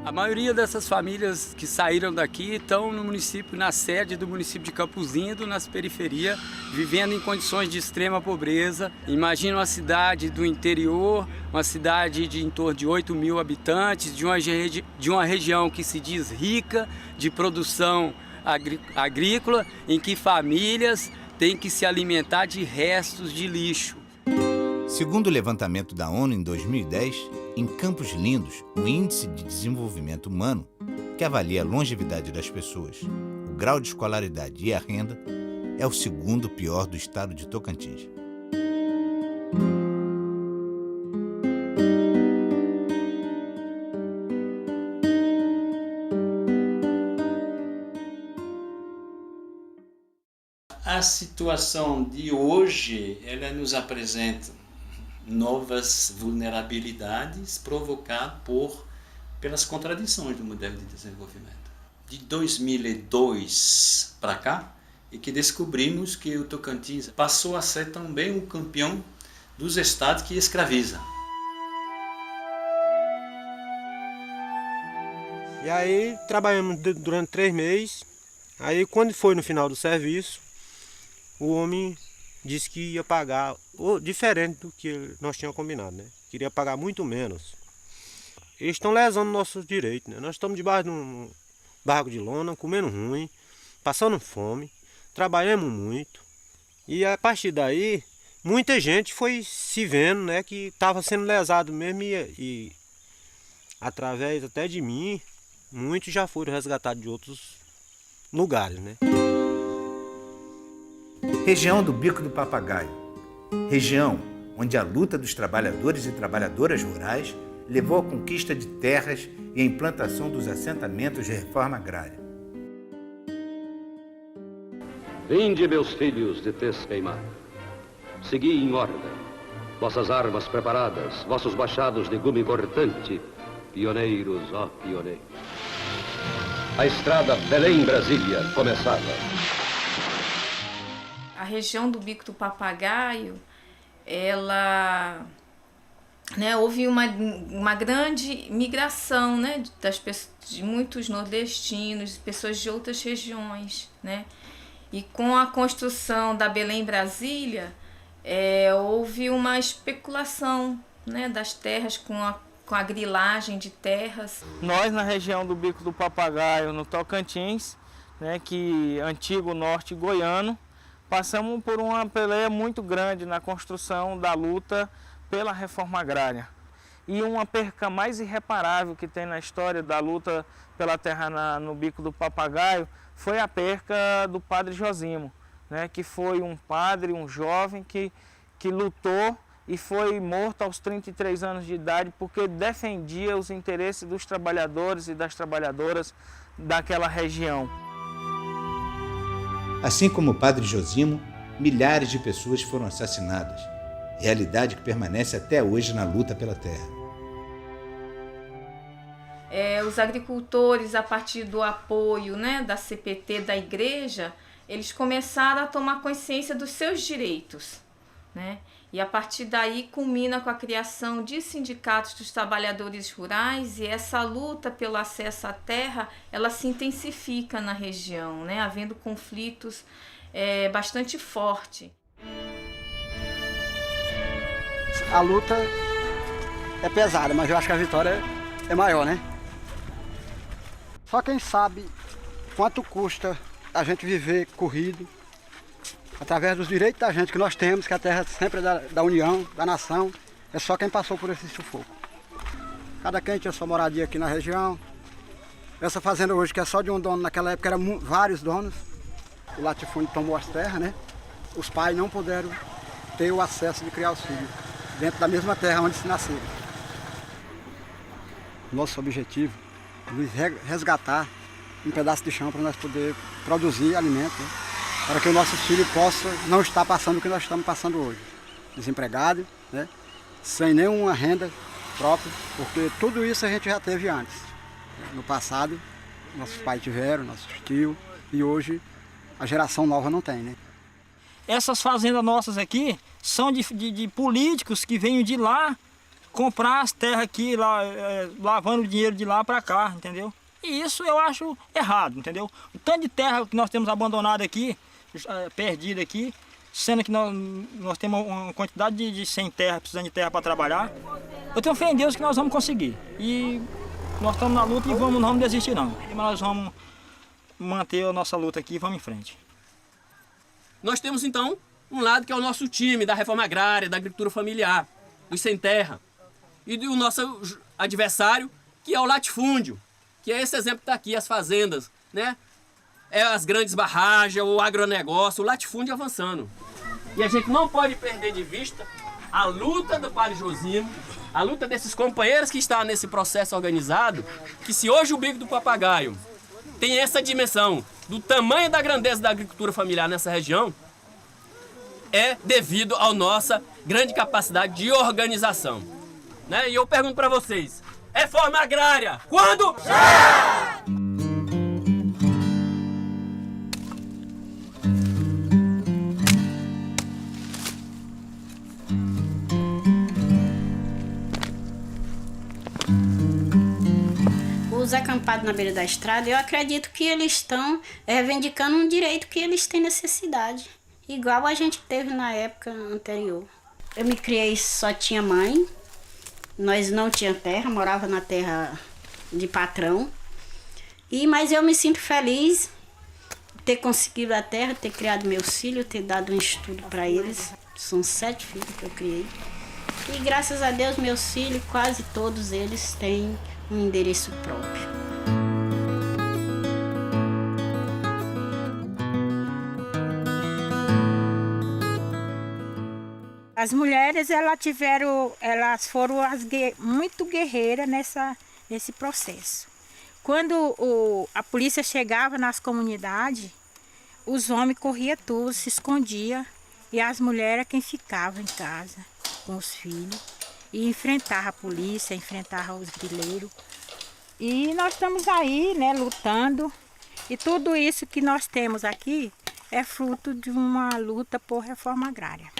Speaker 9: A maioria dessas famílias que saíram daqui estão no município, na sede do município de Campos Lindos, nas periferias, vivendo em condições de extrema pobreza. Imagina uma cidade do interior, uma cidade de em torno de 8.000 habitantes, de uma região que se diz rica de produção agrícola, em que famílias têm que se alimentar de restos de lixo.
Speaker 2: Segundo o levantamento da ONU em 2010, em Campos Lindos, o Índice de Desenvolvimento Humano, que avalia a longevidade das pessoas, o grau de escolaridade e a renda, é o segundo pior do estado de Tocantins.
Speaker 13: A situação de hoje, ela nos apresenta novas vulnerabilidades provocadas pelas contradições do modelo de desenvolvimento. De 2002 para cá, é que descobrimos que o Tocantins passou a ser também um campeão dos estados que escraviza.
Speaker 10: E aí trabalhamos durante 3 meses, aí quando foi no final do serviço, o homem disse que ia pagar diferente do que nós tínhamos combinado, né? Queria pagar muito menos. Eles estão lesando nossos direitos, né? Nós estamos debaixo de um barraco de lona, comendo ruim, passando fome, trabalhamos muito. E a partir daí, muita gente foi se vendo, né, que estava sendo lesado mesmo e através até de mim, muitos já foram resgatados de outros lugares, né?
Speaker 2: Região do Bico do Papagaio. Região onde a luta dos trabalhadores e trabalhadoras rurais levou à conquista de terras e à implantação dos assentamentos de reforma agrária.
Speaker 14: Vinde, meus filhos de tez queimada, segui em ordem vossas armas preparadas, vossos machados de gume cortante, pioneiros, ó pioneiros. A estrada Belém-Brasília começava.
Speaker 6: A região do Bico do Papagaio, ela, né, houve uma grande migração, né, de muitos nordestinos, pessoas de outras regiões, né? E com a construção da Belém-Brasília, houve uma especulação, né, das terras com a grilagem de terras.
Speaker 21: Nós, na região do Bico do Papagaio, no Tocantins, né, que antigo norte goiano, passamos por uma peleia muito grande na construção da luta pela reforma agrária. E uma perca mais irreparável que tem na história da luta pela terra no Bico do Papagaio foi a perca do padre Josimo, né, que foi um padre, um jovem que lutou e foi morto aos 33 anos de idade porque defendia os interesses dos trabalhadores e das trabalhadoras daquela região.
Speaker 2: Assim como o padre Josimo, milhares de pessoas foram assassinadas, realidade que permanece até hoje na luta pela terra.
Speaker 6: Os agricultores, a partir do apoio, né, da CPT, da igreja, eles começaram a tomar consciência dos seus direitos, né? E a partir daí culmina com a criação de sindicatos dos trabalhadores rurais, e essa luta pelo acesso à terra, ela se intensifica na região, né? Havendo conflitos bastante fortes.
Speaker 15: A luta é pesada, mas eu acho que a vitória é maior, né? Só quem sabe quanto custa a gente viver corrido, através dos direitos da gente que nós temos, que a terra sempre é da União, da nação, é só quem passou por esse sufoco. Cada quem tinha sua moradia aqui na região. Essa fazenda hoje, que é só de um dono, naquela época eram vários donos. O latifúndio tomou as terras, né? Os pais não puderam ter o acesso de criar os filhos dentro da mesma terra onde se nasceram. Nosso objetivo é resgatar um pedaço de chão para nós poder produzir alimento, né? Para que os nossos filhos possam não estar passando o que nós estamos passando hoje. Desempregados, né? Sem nenhuma renda própria, porque tudo isso a gente já teve antes. No passado, nossos pais tiveram, nossos tios, e hoje a geração nova não tem, né?
Speaker 21: Essas fazendas nossas aqui são de políticos que vêm de lá comprar as terras aqui, lavando o dinheiro de lá para cá, entendeu? E isso eu acho errado, entendeu? O tanto de terra que nós temos abandonado aqui, perdida aqui, sendo que nós temos uma quantidade de sem terra, precisando de terra para trabalhar. Eu tenho fé em Deus que nós vamos conseguir. E nós estamos na luta e não vamos desistir não. Mas nós vamos manter a nossa luta aqui e vamos em frente.
Speaker 16: Nós temos então um lado que é o nosso time da reforma agrária, da agricultura familiar, dos sem terra. E o nosso adversário, que é o latifúndio, que é esse exemplo que está aqui, as fazendas, né? As grandes barragens, o agronegócio, o latifúndio avançando. E a gente não pode perder de vista a luta do padre Josimo, a luta desses companheiros que estão nesse processo organizado, que se hoje o Bico do Papagaio tem essa dimensão do tamanho da grandeza da agricultura familiar nessa região, é devido à nossa grande capacidade de organização. Né? E eu pergunto para vocês, reforma agrária, quando? Já!
Speaker 17: Os acampados na beira da estrada, eu acredito que eles estão reivindicando um direito que eles têm necessidade, igual a gente teve na época anterior. Eu me criei, só tinha mãe, nós não tinha terra, morava na terra de patrão, mas eu me sinto feliz de ter conseguido a terra, ter criado meus filhos, ter dado um estudo para eles. São 7 filhos que eu criei. E graças a Deus, meus filhos, quase todos eles têm um endereço próprio.
Speaker 18: As mulheres, elas foram muito guerreiras nesse processo. Quando a polícia chegava nas comunidades, os homens corriam tudo, se escondiam, e as mulheres quem ficava em casa. com os filhos e enfrentava a polícia, enfrentava os grileiros. E nós estamos aí, né, lutando. E tudo isso que nós temos aqui é fruto de uma luta por reforma agrária.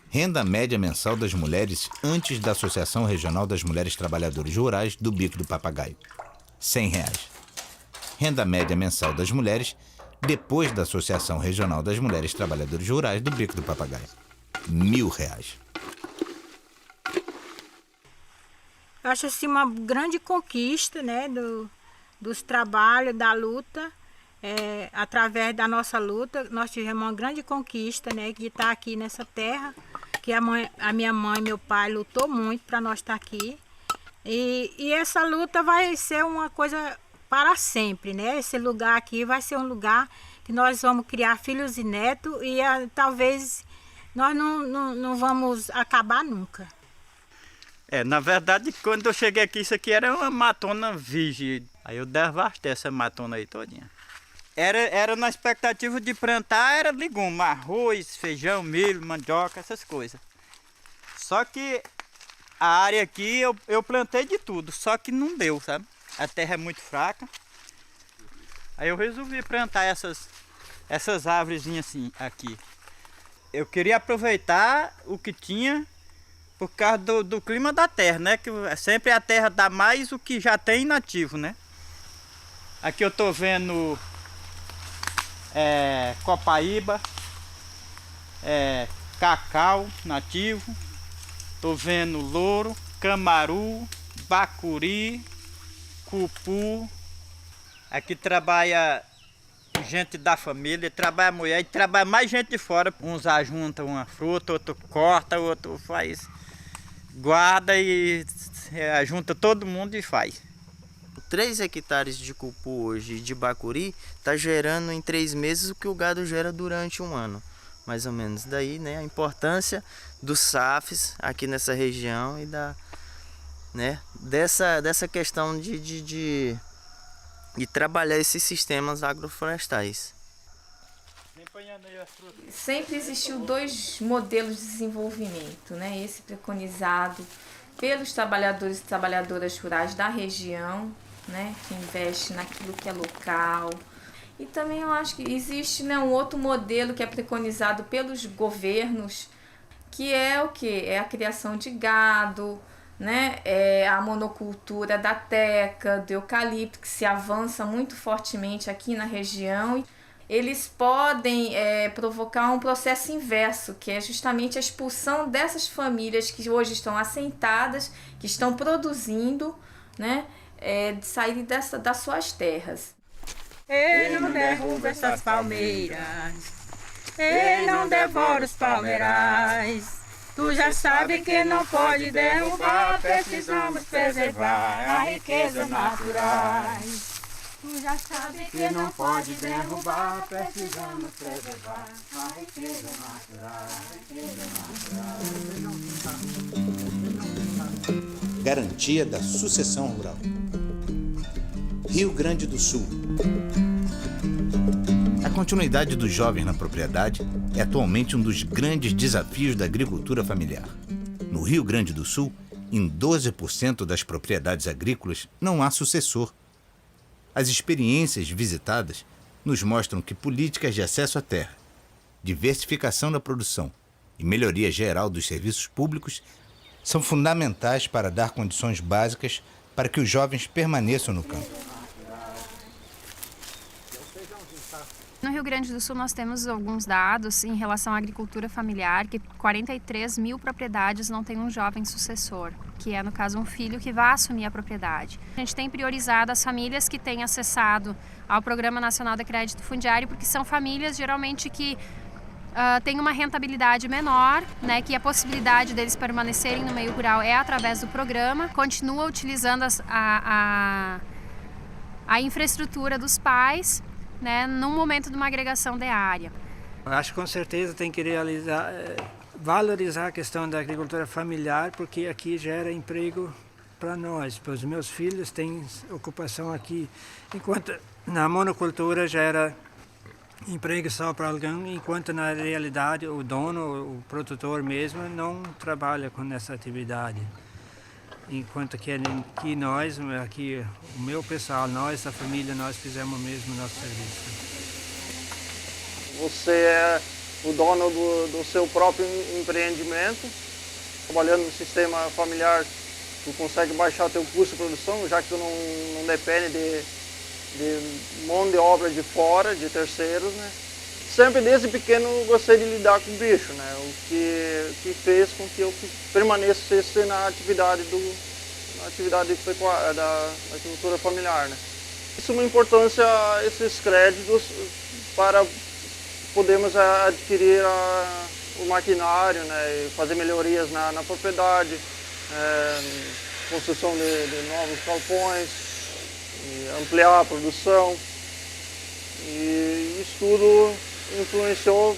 Speaker 2: Renda média mensal das mulheres antes da Associação Regional das Mulheres Trabalhadoras Rurais do Bico do Papagaio: R$100. Renda média mensal das mulheres depois da Associação Regional das Mulheres Trabalhadoras Rurais do Bico do Papagaio: R$1.000.
Speaker 18: Eu acho assim uma grande conquista, né, dos trabalhos, da luta. Através da nossa luta, nós tivemos uma grande conquista, né, de estar aqui nessa terra, que a minha mãe e meu pai lutou muito para nós estar aqui. E essa luta vai ser uma coisa para sempre, né? Esse lugar aqui vai ser um lugar que nós vamos criar filhos e netos e talvez nós não vamos acabar nunca.
Speaker 11: Na verdade, quando eu cheguei aqui, isso aqui era uma matona virgem. Aí eu devastei essa matona aí todinha. Era na expectativa de plantar, era legume, arroz, feijão, milho, mandioca, essas coisas. Só que a área aqui eu plantei de tudo, só que não deu, sabe? A terra é muito fraca. Aí eu resolvi plantar essas árvorezinhas assim, aqui. Eu queria aproveitar o que tinha por causa do clima da terra, né? Que sempre a terra dá mais o que já tem nativo, né? Aqui eu tô vendo copaíba, cacau nativo, tô vendo louro, camaru, bacuri, cupu. Aqui trabalha gente da família, trabalha mulher e trabalha mais gente de fora. Uns ajuntam uma fruta, outro corta, outro faz, guarda e junta todo mundo e faz.
Speaker 19: 3 hectares de cupu hoje de bacuri está gerando em 3 meses o que o gado gera durante um ano, mais ou menos. Daí, né, a importância dos SAFs aqui nessa região e dessa questão de trabalhar esses sistemas agroflorestais.
Speaker 6: Sempre existiu 2 modelos de desenvolvimento, né? Esse preconizado pelos trabalhadores e trabalhadoras rurais da região, né, que investe naquilo que é local. E também eu acho que existe, né, um outro modelo que é preconizado pelos governos, que é o quê? É a criação de gado, né, é a monocultura da teca, do eucalipto, que se avança muito fortemente aqui na região. Eles podem provocar um processo inverso, que é justamente a expulsão dessas famílias que hoje estão assentadas, que estão produzindo, né, de sair das suas terras.
Speaker 18: Ele não derruba essas palmeiras, ele não devora os palmeirais. Tu já sabe que não pode derrubar, precisamos preservar a riqueza naturais. Tu já sabe que não pode derrubar, precisamos preservar a riqueza natural.
Speaker 2: Garantia da sucessão rural. Rio Grande do Sul. A continuidade dos jovens na propriedade é atualmente um dos grandes desafios da agricultura familiar. No Rio Grande do Sul, em 12% das propriedades agrícolas não há sucessor. As experiências visitadas nos mostram que políticas de acesso à terra, diversificação da produção e melhoria geral dos serviços públicos são fundamentais para dar condições básicas para que os jovens permaneçam no campo.
Speaker 20: No Rio Grande do Sul nós temos alguns dados em relação à agricultura familiar, que 43 mil propriedades não têm um jovem sucessor, que é no caso um filho que vai assumir a propriedade. A gente tem priorizado as famílias que têm acessado ao Programa Nacional de Crédito Fundiário, porque são famílias geralmente que têm uma rentabilidade menor, né, que a possibilidade deles permanecerem no meio rural é através do programa, continua utilizando a infraestrutura dos pais, né, no momento de uma agregação de área.
Speaker 22: Eu acho que com certeza tem que valorizar a questão da agricultura familiar, porque aqui gera emprego para nós. Os meus filhos têm ocupação aqui, enquanto na monocultura gera emprego só para alguém, enquanto na realidade o dono, o produtor mesmo, não trabalha com essa atividade. Enquanto que nós, aqui, o meu pessoal, nós, a família, nós fizemos mesmo o nosso serviço.
Speaker 1: Você é o dono do seu próprio empreendimento, trabalhando no sistema familiar, tu consegue baixar o teu custo de produção, já que tu não depende de mão de obra de fora, de terceiros, né? Sempre desde pequeno gostei de lidar com o bicho, né? O que fez com que eu permanecesse na atividade pecuária, da agricultura familiar, né? Isso é uma importância, esses créditos, para podermos adquirir o maquinário, né? E fazer melhorias na propriedade, construção de novos galpões, e ampliar a produção. E isso tudo influenciou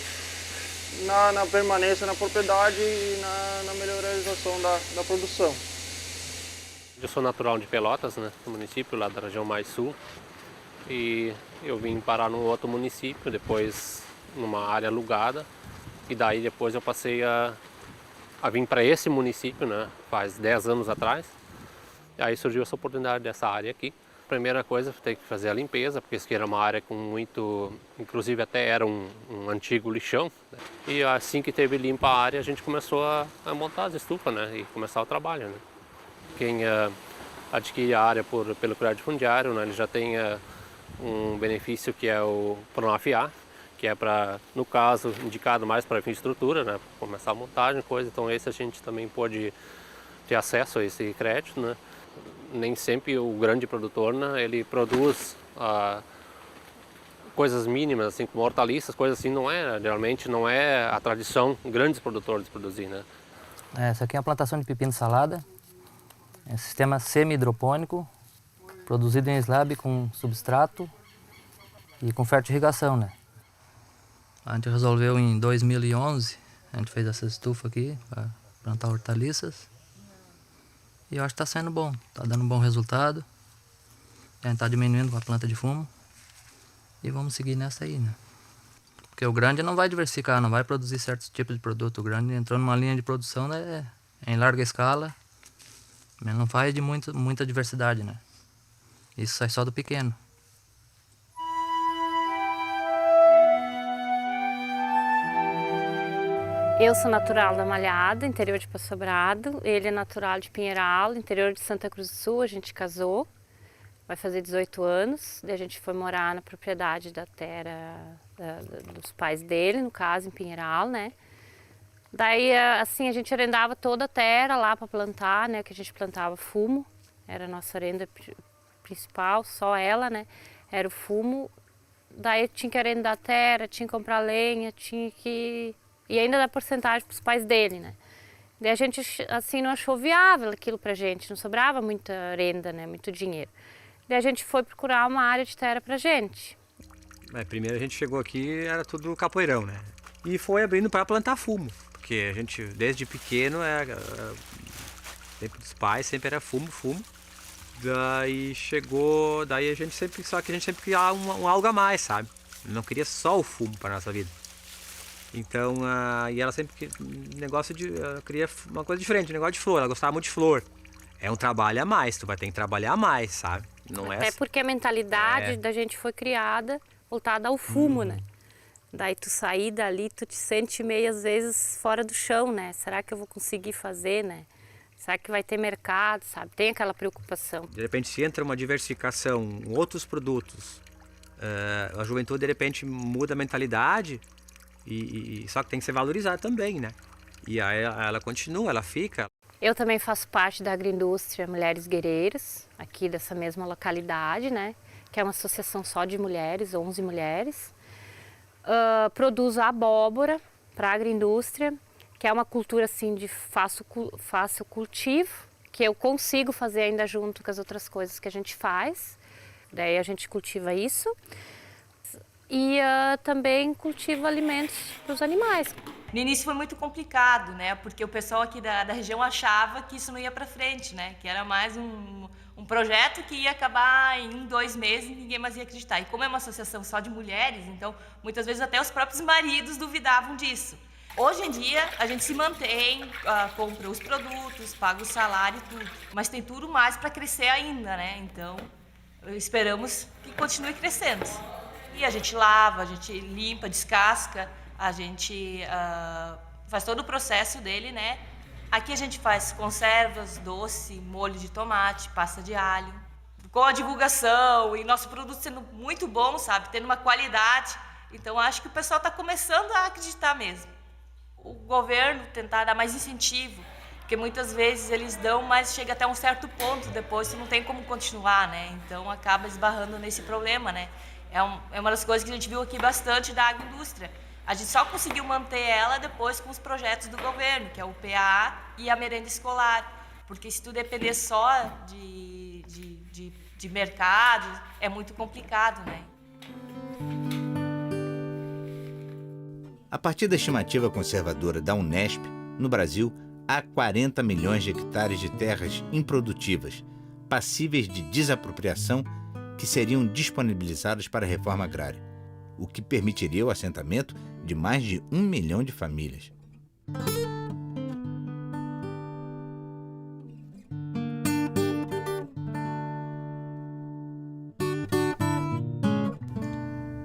Speaker 1: na permanência na propriedade e na melhorização da produção.
Speaker 3: Eu sou natural de Pelotas, né, do município lá da região mais sul, e eu vim parar num outro município, depois numa área alugada, e daí depois eu passei a vir para esse município, né, faz 10 anos atrás, e aí surgiu essa oportunidade dessa área aqui. Primeira coisa, tem que fazer a limpeza, porque isso aqui era uma área com muito, inclusive até era um antigo lixão, né? E assim que teve limpa a área, a gente começou a montar as estufas, né? E começar o trabalho, né? Quem adquire a área pelo crédito fundiário, né? Ele já tem um benefício que é o Pronafiar, que é para, no caso, indicado mais para infraestrutura, né? Começar a montagem, coisa. Então esse a gente também pode ter acesso a esse crédito, né? Nem sempre o grande produtor, né, ele produz coisas mínimas, assim, como hortaliças, coisas assim, geralmente não é a tradição grandes produtores produzir, né?
Speaker 23: Essa aqui é uma plantação de pepino salada, é um sistema semi-hidropônico, produzido em slab com substrato e com fertirrigação, né? A gente resolveu em 2011, a gente fez essa estufa aqui para plantar hortaliças. E eu acho que está saindo bom, está dando um bom resultado. A gente está diminuindo com a planta de fumo. E vamos seguir nessa aí, né? Porque o grande não vai diversificar, não vai produzir certos tipos de produto. O grande entrou numa linha de produção, né, em larga escala, mas não faz de muita diversidade, né? Isso sai só do pequeno.
Speaker 24: Eu sou natural da Malhada, interior de Passo Sobrado. Ele é natural de Pinheiral, interior de Santa Cruz do Sul. A gente casou, vai fazer 18 anos. Daí a gente foi morar na propriedade da terra dos pais dele, no caso, em Pinheiral, né? Daí, assim, a gente arrendava toda a terra lá para plantar, né? Que a gente plantava fumo. Era a nossa renda principal, só ela, né? Era o fumo. Daí tinha que arrendar a terra, tinha que comprar lenha, tinha que... E ainda dá porcentagem para os pais dele, né? Daí a gente, assim, não achou viável aquilo pra gente, não sobrava muita renda, né? Muito dinheiro. Daí a gente foi procurar uma área de terra pra gente.
Speaker 25: Primeiro a gente chegou aqui, era tudo capoeirão, né? E foi abrindo para plantar fumo, porque a gente, desde pequeno, sempre dos pais, sempre era fumo. Daí chegou, daí a gente sempre, só que a gente sempre queria um algo a mais, sabe? Não queria só o fumo para nossa vida. Então, e ela sempre queria uma coisa diferente, um negócio de flor, ela gostava muito de flor. É um trabalho a mais, tu vai ter que trabalhar a mais, sabe? Não
Speaker 24: Até porque a mentalidade da gente foi criada voltada ao fumo, né? Daí tu sair dali, tu te sente meio às vezes fora do chão, né? Será que eu vou conseguir fazer, né? Será que vai ter mercado, sabe? Tem aquela preocupação.
Speaker 25: De repente, se entra uma diversificação, outros produtos, a juventude de repente muda a mentalidade. Só que tem que ser valorizado também, né? E aí ela continua, ela fica.
Speaker 24: Eu também faço parte da agroindústria Mulheres Guerreiras, aqui dessa mesma localidade, né? Que é uma associação só de mulheres, 11 mulheres. Produzo abóbora para a agroindústria, que é uma cultura assim de fácil cultivo, que eu consigo fazer ainda junto com as outras coisas que a gente faz. Daí a gente cultiva isso. E também cultivo alimentos para os animais.
Speaker 26: No início foi muito complicado, né? Porque o pessoal aqui da região achava que isso não ia para frente, né? Que era mais um
Speaker 4: um projeto que ia acabar em 2 meses e ninguém mais ia acreditar. E como é uma associação só de mulheres, então muitas vezes até os próprios maridos duvidavam disso. Hoje em dia a gente se mantém, compra os produtos, paga o salário e tudo, mas tem tudo mais para crescer ainda, né? Então esperamos que continue crescendo. E a gente lava, a gente limpa, descasca, a gente faz todo o processo dele, né? Aqui a gente faz conservas, doce, molho de tomate, pasta de alho. Com a divulgação e nosso produto sendo muito bom, sabe? Tendo uma qualidade. Então acho que o pessoal está começando a acreditar mesmo. O governo tentar dar mais incentivo, porque muitas vezes eles dão, mas chega até um certo ponto, depois você não tem como continuar, né? Então acaba esbarrando nesse problema, né? É uma das coisas que a gente viu aqui bastante da agroindústria. A gente só conseguiu manter ela depois com os projetos do governo, que é o PAA e a merenda escolar. Porque se tu depender só de mercado, é muito complicado, né?
Speaker 2: A partir da estimativa conservadora da Unesp, no Brasil, há 40 milhões de hectares de terras improdutivas, passíveis de desapropriação, que seriam disponibilizadas para a reforma agrária, o que permitiria o assentamento de mais de 1 milhão de famílias.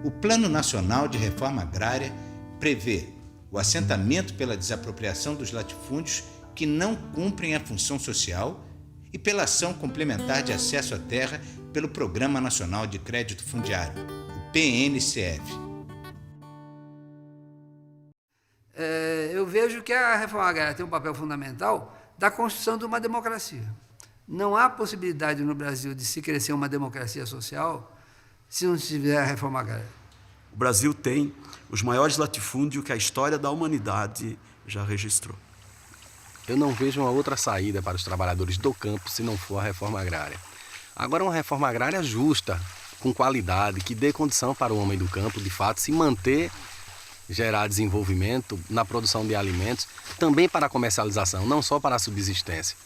Speaker 2: O Plano Nacional de Reforma Agrária prevê o assentamento pela desapropriação dos latifúndios que não cumprem a função social e pela ação complementar de acesso à terra pelo Programa Nacional de Crédito Fundiário, o PNCF.
Speaker 5: Eu vejo que a reforma agrária tem um papel fundamental da construção de uma democracia. Não há possibilidade no Brasil de se crescer uma democracia social se não se tiver a reforma agrária.
Speaker 7: O Brasil tem os maiores latifúndios que a história da humanidade já registrou.
Speaker 8: Eu não vejo uma outra saída para os trabalhadores do campo se não for a reforma agrária. Agora, uma reforma agrária justa, com qualidade, que dê condição para o homem do campo, de fato, se manter, gerar desenvolvimento na produção de alimentos, também para a comercialização, não só para a subsistência.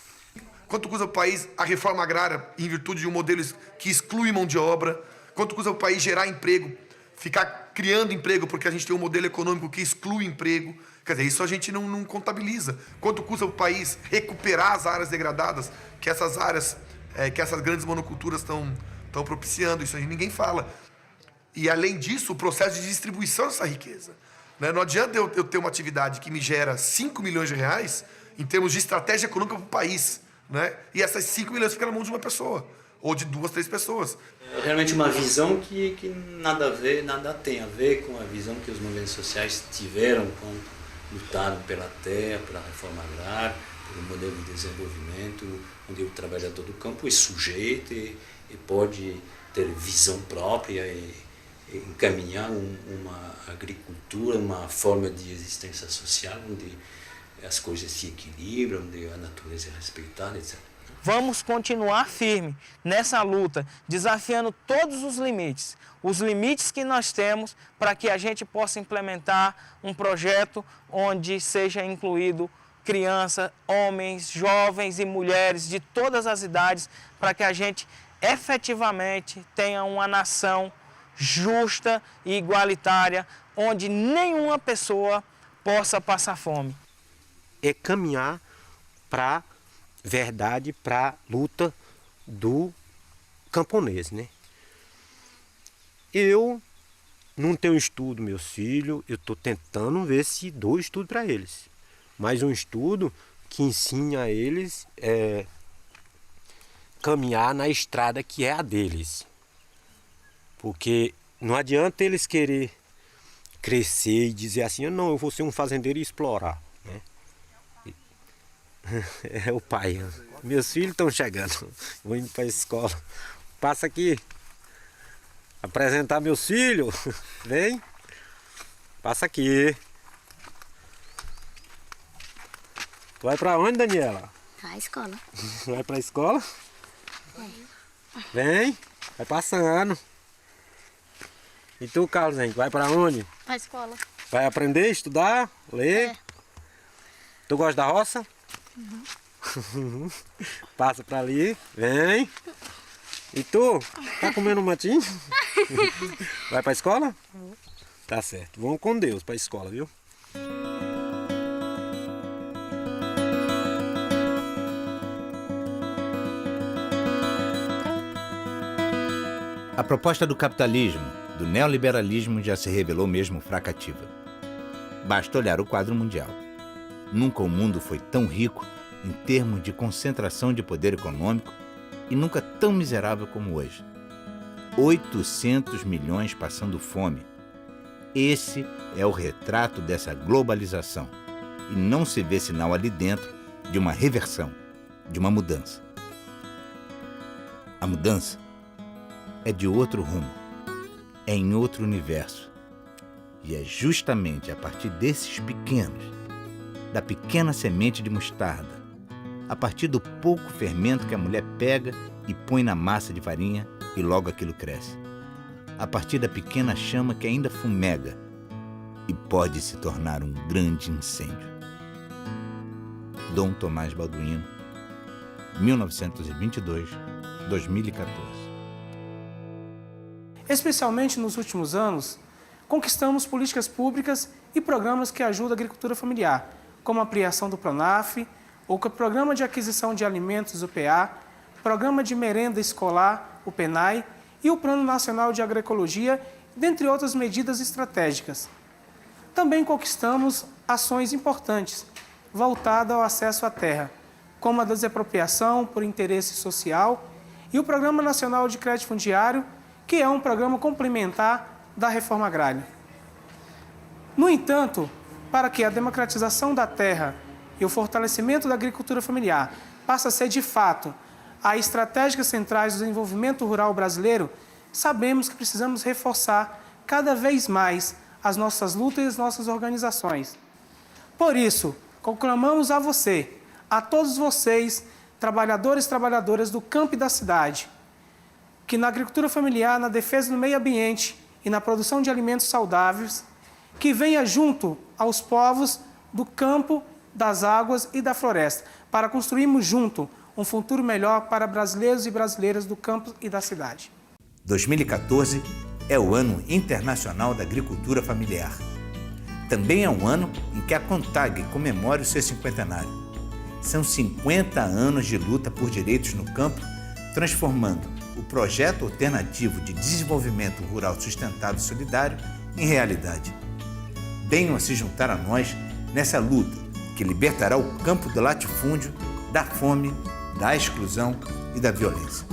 Speaker 12: Quanto custa o país a reforma agrária em virtude de um modelo que exclui mão de obra? Quanto custa o país gerar emprego, ficar criando emprego porque a gente tem um modelo econômico que exclui emprego? Quer dizer, isso a gente não contabiliza. Quanto custa o país recuperar as áreas degradadas, que essas áreas, que essas grandes monoculturas estão propiciando? Isso a gente ninguém fala. E, além disso, o processo de distribuição dessa riqueza. Né? Não adianta eu ter uma atividade que me gera 5 milhões de reais em termos de estratégia econômica para o país, né? E essas 5 milhões ficam na mão de uma pessoa, ou de 2, 3 pessoas.
Speaker 13: É realmente uma visão que nada tem a ver com a visão que os movimentos sociais tiveram quando lutaram pela terra, pela reforma agrária, pelo modelo de desenvolvimento, onde o trabalhador do campo é sujeito e pode ter visão própria e encaminhar uma agricultura, uma forma de existência social, onde as coisas se equilibram, onde a natureza é respeitada, etc.
Speaker 26: Vamos continuar firme nessa luta, desafiando todos os limites que nós temos para que a gente possa implementar um projeto onde seja incluído crianças, homens, jovens e mulheres de todas as idades, para que a gente efetivamente tenha uma nação justa e igualitária, onde nenhuma pessoa possa passar fome.
Speaker 10: É caminhar para verdade, para a luta do camponês, né? Eu não tenho estudo, meus filhos, eu estou tentando ver se dou estudo para eles. Mas um estudo que ensine a eles caminhar na estrada que é a deles. Porque não adianta eles querer crescer e dizer assim, não, eu vou ser um fazendeiro e explorar, né? É o pai. Meus filhos estão chegando. Vou indo para a escola. Passa aqui. Apresentar meus filhos. Vem. Passa aqui. Tu vai para onde, Daniela?
Speaker 17: Pra escola.
Speaker 10: Vai para a escola? Vem. Vai passando. E tu, Carlos, hein? Vai para onde?
Speaker 17: Pra escola.
Speaker 10: Vai aprender, estudar, ler? Tu gosta da roça?
Speaker 17: Uhum.
Speaker 10: Passa pra ali, vem. E tu, tá comendo um matinho? Vai pra escola? Tá certo, vamos com Deus pra escola, viu?
Speaker 2: A proposta do capitalismo, do neoliberalismo, já se revelou mesmo fracativa. Basta olhar o quadro mundial. Nunca o mundo foi tão rico em termos de concentração de poder econômico e nunca tão miserável como hoje. 800 milhões passando fome. Esse é o retrato dessa globalização. E não se vê sinal ali dentro de uma reversão, de uma mudança. A mudança é de outro rumo, é em outro universo. E é justamente a partir desses pequenos, da pequena semente de mostarda, a partir do pouco fermento que a mulher pega e põe na massa de farinha e logo aquilo cresce. A partir da pequena chama que ainda fumega e pode se tornar um grande incêndio. Dom Tomás Balduino, 1922-2014.
Speaker 9: Especialmente nos últimos anos, conquistamos políticas públicas e programas que ajudam a agricultura familiar, como a ampliação do PRONAF, o Programa de Aquisição de Alimentos, o PA, Programa de Merenda Escolar, o PENAI, e o Plano Nacional de Agroecologia, dentre outras medidas estratégicas. Também conquistamos ações importantes voltadas ao acesso à terra, como a desapropriação por interesse social e o Programa Nacional de Crédito Fundiário, que é um programa complementar da reforma agrária. No entanto, para que a democratização da terra e o fortalecimento da agricultura familiar passe a ser, de fato, as estratégicas centrais do desenvolvimento rural brasileiro, sabemos que precisamos reforçar cada vez mais as nossas lutas e as nossas organizações. Por isso, conclamamos a você, a todos vocês, trabalhadores e trabalhadoras do campo e da cidade, que na agricultura familiar, na defesa do meio ambiente e na produção de alimentos saudáveis, que venha junto aos povos do campo, das águas e da floresta, para construirmos junto um futuro melhor para brasileiros e brasileiras do campo e da cidade.
Speaker 2: 2014 é o Ano Internacional da Agricultura Familiar. Também é um ano em que a CONTAG comemora o seu cinquentenário. São 50 anos de luta por direitos no campo, transformando o projeto alternativo de desenvolvimento rural sustentável e solidário em realidade. Venham a se juntar a nós nessa luta que libertará o campo do latifúndio, da fome, da exclusão e da violência.